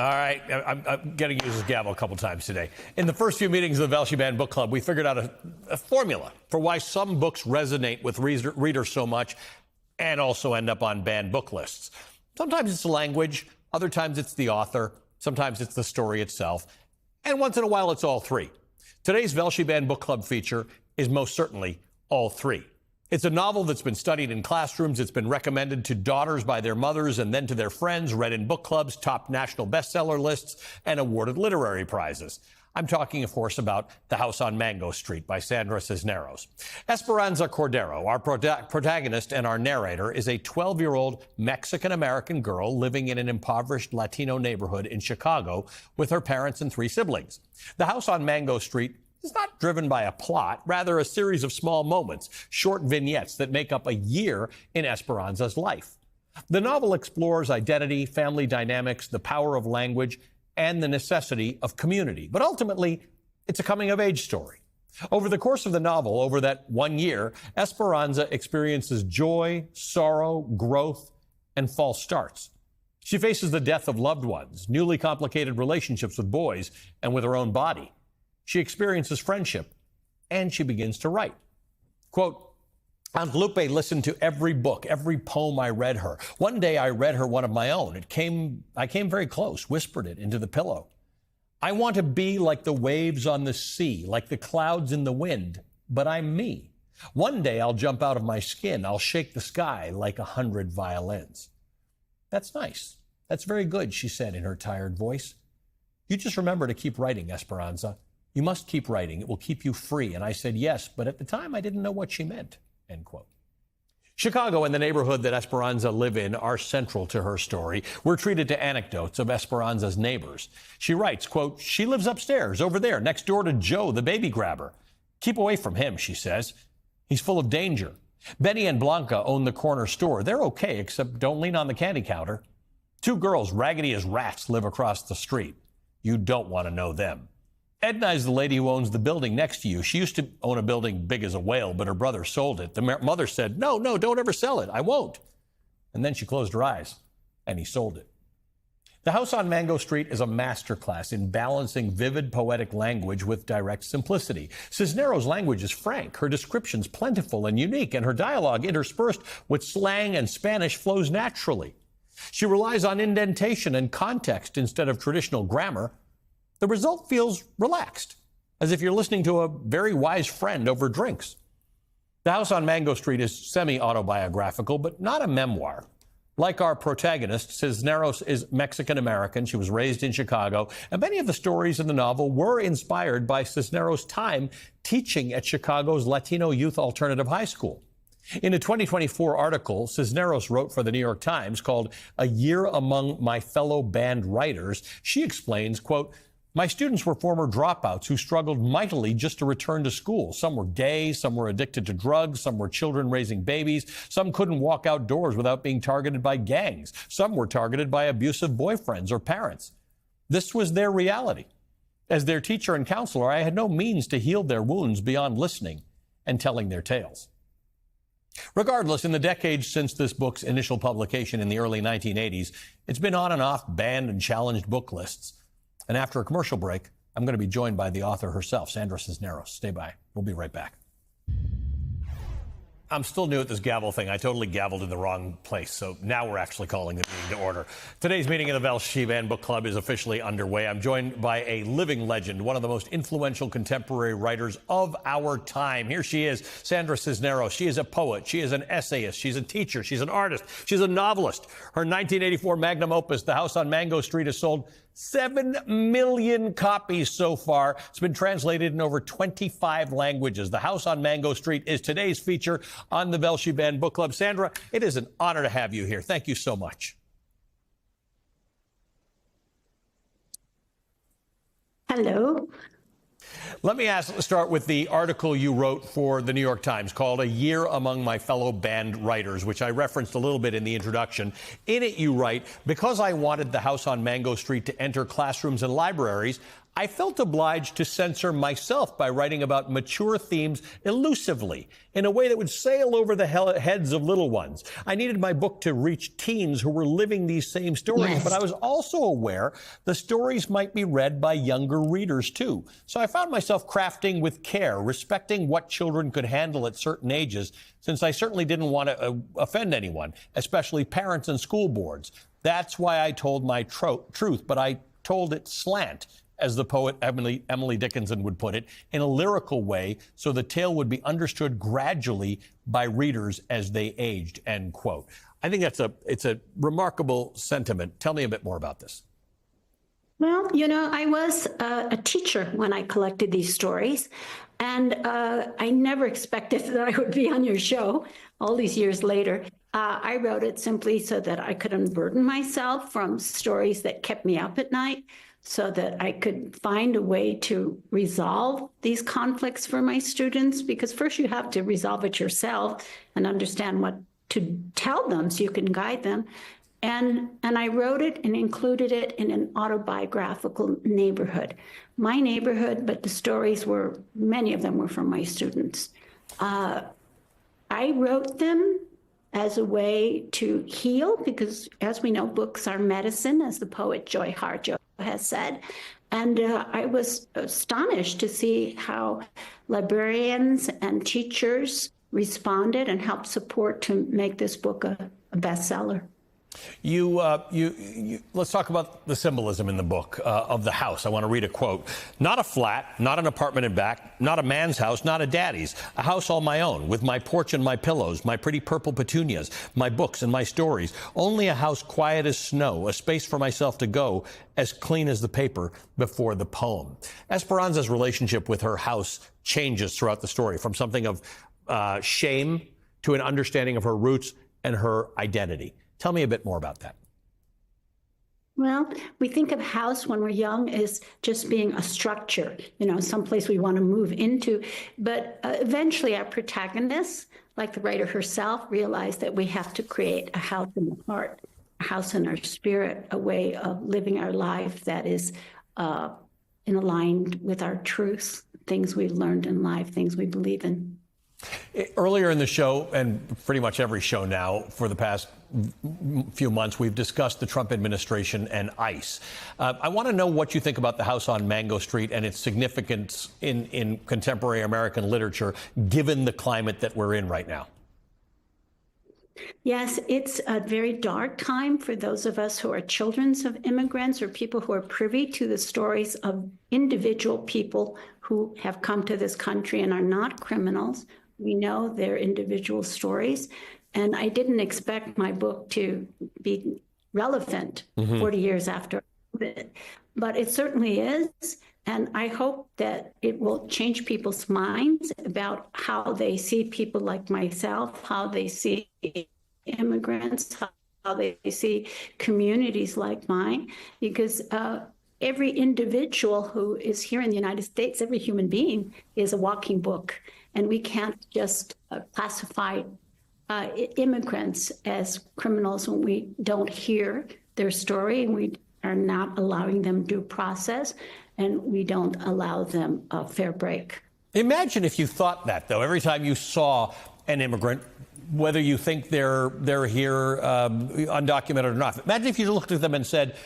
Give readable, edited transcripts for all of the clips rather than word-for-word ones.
All right, I'm getting to use this gavel a couple times today. In the first few meetings of the Velshi Banned Book Club, we figured out a formula for why some books resonate with readers so much and also end up on banned book lists. Sometimes it's the language, other times it's the author, sometimes it's the story itself, and once in a while it's all three. Today's Velshi Banned Book Club feature is most certainly all three. It's a novel that's been studied in classrooms. It's been recommended to daughters by their mothers and then to their friends, read in book clubs, topped national bestseller lists, and awarded literary prizes. I'm talking, of course, about The House on Mango Street by Sandra Cisneros. Esperanza Cordero, our protagonist and our narrator, is a 12-year-old Mexican-American girl living in an impoverished Latino neighborhood in Chicago with her parents and three siblings. The House on Mango Street is not driven by a plot, rather a series of small moments, short vignettes that make up a year in Esperanza's life. The novel explores identity, family dynamics, the power of language, and the necessity of community. But ultimately, it's a coming-of-age story. Over the course of the novel, over that 1 year, Esperanza experiences joy, sorrow, growth, and false starts. She faces the death of loved ones, newly complicated relationships with boys, and with her own body. She experiences friendship, and she begins to write. Quote, Aunt Lupe listened to every book, every poem I read her. One day I read her one of my own. I came very close, whispered it into the pillow. I want to be like the waves on the sea, like the clouds in the wind, but I'm me. One day I'll jump out of my skin. I'll shake the sky like 100 violins. That's nice. That's very good, she said in her tired voice. You just remember to keep writing, Esperanza. You must keep writing. It will keep you free. And I said, yes, but at the time I didn't know what she meant, end quote. Chicago and the neighborhood that Esperanza live in are central to her story. We're treated to anecdotes of Esperanza's neighbors. She writes, quote, she lives upstairs over there next door to Joe, the baby grabber. Keep away from him, she says. He's full of danger. Benny and Blanca own the corner store. They're okay, except don't lean on the candy counter. Two girls, raggedy as rats, live across the street. You don't want to know them. Edna is the lady who owns the building next to you. She used to own a building big as a whale, but her brother sold it. The mother said, no, don't ever sell it. I won't. And then she closed her eyes, and he sold it. The House on Mango Street is a masterclass in balancing vivid poetic language with direct simplicity. Cisneros' language is frank, her descriptions plentiful and unique, and her dialogue interspersed with slang and Spanish flows naturally. She relies on indentation and context instead of traditional grammar. The result feels relaxed, as if you're listening to a very wise friend over drinks. The House on Mango Street is semi-autobiographical, but not a memoir. Like our protagonist, Cisneros is Mexican-American. She was raised in Chicago, and many of the stories in the novel were inspired by Cisneros' time teaching at Chicago's Latino Youth Alternative High School. In a 2024 article Cisneros wrote for the New York Times called A Year Among My Fellow Banned Writers, she explains, quote, my students were former dropouts who struggled mightily just to return to school. Some were gay, some were addicted to drugs, some were children raising babies, some couldn't walk outdoors without being targeted by gangs, some were targeted by abusive boyfriends or parents. This was their reality. As their teacher and counselor, I had no means to heal their wounds beyond listening and telling their tales. Regardless, in the decades since this book's initial publication in the early 1980s, it's been on and off banned and challenged book lists. And after a commercial break, I'm going to be joined by the author herself, Sandra Cisneros. Stay by. We'll be right back. I'm still new at this gavel thing. I totally gavelled in the wrong place, so now we're actually calling the meeting to order. Today's meeting of the Velshi Banned Book Club is officially underway. I'm joined by a living legend, one of the most influential contemporary writers of our time. Here she is, Sandra Cisneros. She is a poet. She is an essayist. She's a teacher. She's an artist. She's a novelist. Her 1984 magnum opus, The House on Mango Street, has sold 7 million copies so far. It's been translated in over 25 languages. The House on Mango Street is today's feature on the Velshi Banned Book Club. Sandra, it is an honor to have you here. Thank you so much. Hello. Let me start with the article you wrote for the New York Times called A Year Among My Fellow Banned Writers, which I referenced a little bit in the introduction. In it, you write, because I wanted The House on Mango Street to enter classrooms and libraries, I felt obliged to censor myself by writing about mature themes elusively, in a way that would sail over the heads of little ones. I needed my book to reach teens who were living these same stories, Yes. but I was also aware the stories might be read by younger readers too. So I found myself crafting with care, respecting what children could handle at certain ages, since I certainly didn't want to offend anyone, especially parents and school boards. That's why I told my truth, but I told it slant, as the poet Emily Dickinson would put it, in a lyrical way, so the tale would be understood gradually by readers as they aged, end quote. I think it's a remarkable sentiment. Tell me a bit more about this. Well, I was a teacher when I collected these stories, and I never expected that I would be on your show all these years later. I wrote it simply so that I could unburden myself from stories that kept me up at night, so that I could find a way to resolve these conflicts for my students, because first you have to resolve it yourself and understand what to tell them so you can guide them. And I wrote it and included it in an autobiographical neighborhood. My neighborhood, but the stories many of them were from my students. I wrote them as a way to heal, because as we know, books are medicine, as the poet Joy Harjo has said. And I was astonished to see how librarians and teachers responded and helped support to make this book a bestseller. Let's talk about the symbolism in the book of the house. I want to read a quote. Not a flat, not an apartment in back, not a man's house, not a daddy's. A house all my own, with my porch and my pillows, my pretty purple petunias, my books and my stories. Only a house quiet as snow, a space for myself to go, as clean as the paper before the poem. Esperanza's relationship with her house changes throughout the story, from something of shame to an understanding of her roots and her identity. Tell me a bit more about that. Well, we think of house when we're young as just being a structure, someplace we want to move into. But eventually our protagonists, like the writer herself, realize that we have to create a house in the heart, a house in our spirit, a way of living our life that is aligned with our truths, things we've learned in life, things we believe in. Earlier in the show, and pretty much every show now for the past few months, we've discussed the Trump administration and ICE. I want to know what you think about the house on Mango Street and its significance in contemporary American literature, given the climate that we're in right now. Yes, it's a very dark time for those of us who are children of immigrants or people who are privy to the stories of individual people who have come to this country and are not criminals. We know their individual stories. And I didn't expect my book to be relevant 40 years after it, but it certainly is. And I hope that it will change people's minds about how they see people like myself, how they see immigrants, how they see communities like mine, because every individual who is here in the United States, every human being is a walking book. And we can't just classify immigrants as criminals when we don't hear their story, and we are not allowing them due process, and we don't allow them a fair break. Imagine if you thought that, though, every time you saw an immigrant, whether you think they're here undocumented or not. Imagine if you looked at them and said,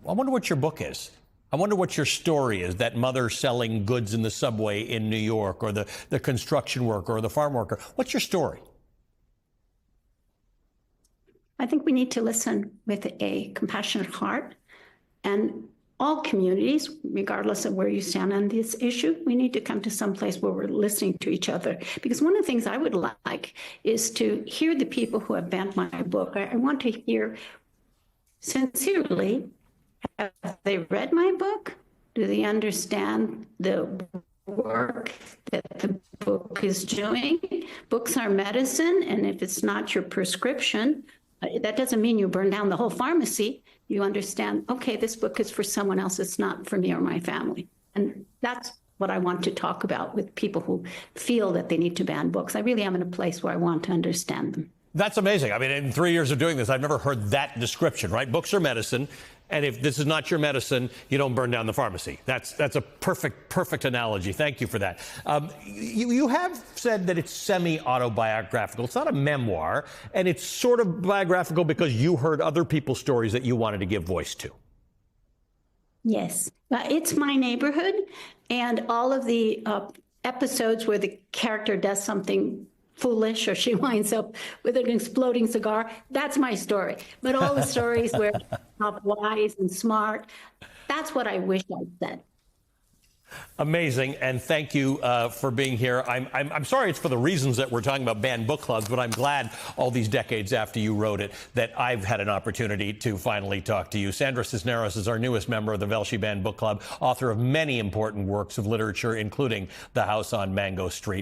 I wonder what your book is. I wonder what your story is, that mother selling goods in the subway in New York, or the construction worker or the farm worker. What's your story? I think we need to listen with a compassionate heart, and all communities, regardless of where you stand on this issue, we need to come to some place where we're listening to each other. Because one of the things I would like is to hear the people who have banned my book. I want to hear sincerely, have they read my book? Do they understand the work that the book is doing? Books are medicine, and if it's not your prescription, that doesn't mean you burn down the whole pharmacy. You understand, okay, this book is for someone else. It's not for me or my family. And that's what I want to talk about with people who feel that they need to ban books. I really am in a place where I want to understand them. That's amazing. I mean, in 3 years of doing this, I've never heard that description, right? Books are medicine, And if this is not your medicine, you don't burn down the pharmacy. That's a perfect analogy. Thank you for that. You have said that it's semi-autobiographical. It's not a memoir, and it's sort of biographical because you heard other people's stories that you wanted to give voice to. Yes, it's my neighborhood, and all of the episodes where the character does something foolish or she winds up with an exploding cigar, that's my story. But all the stories where I'm wise and smart, that's what I wish I'd said. Amazing, and thank you for being here. I'm sorry it's for the reasons that we're talking about banned book clubs, but I'm glad all these decades after you wrote it that I've had an opportunity to finally talk to you. Sandra Cisneros is our newest member of the Velshi Banned Book Club, author of many important works of literature, including The House on Mango Street.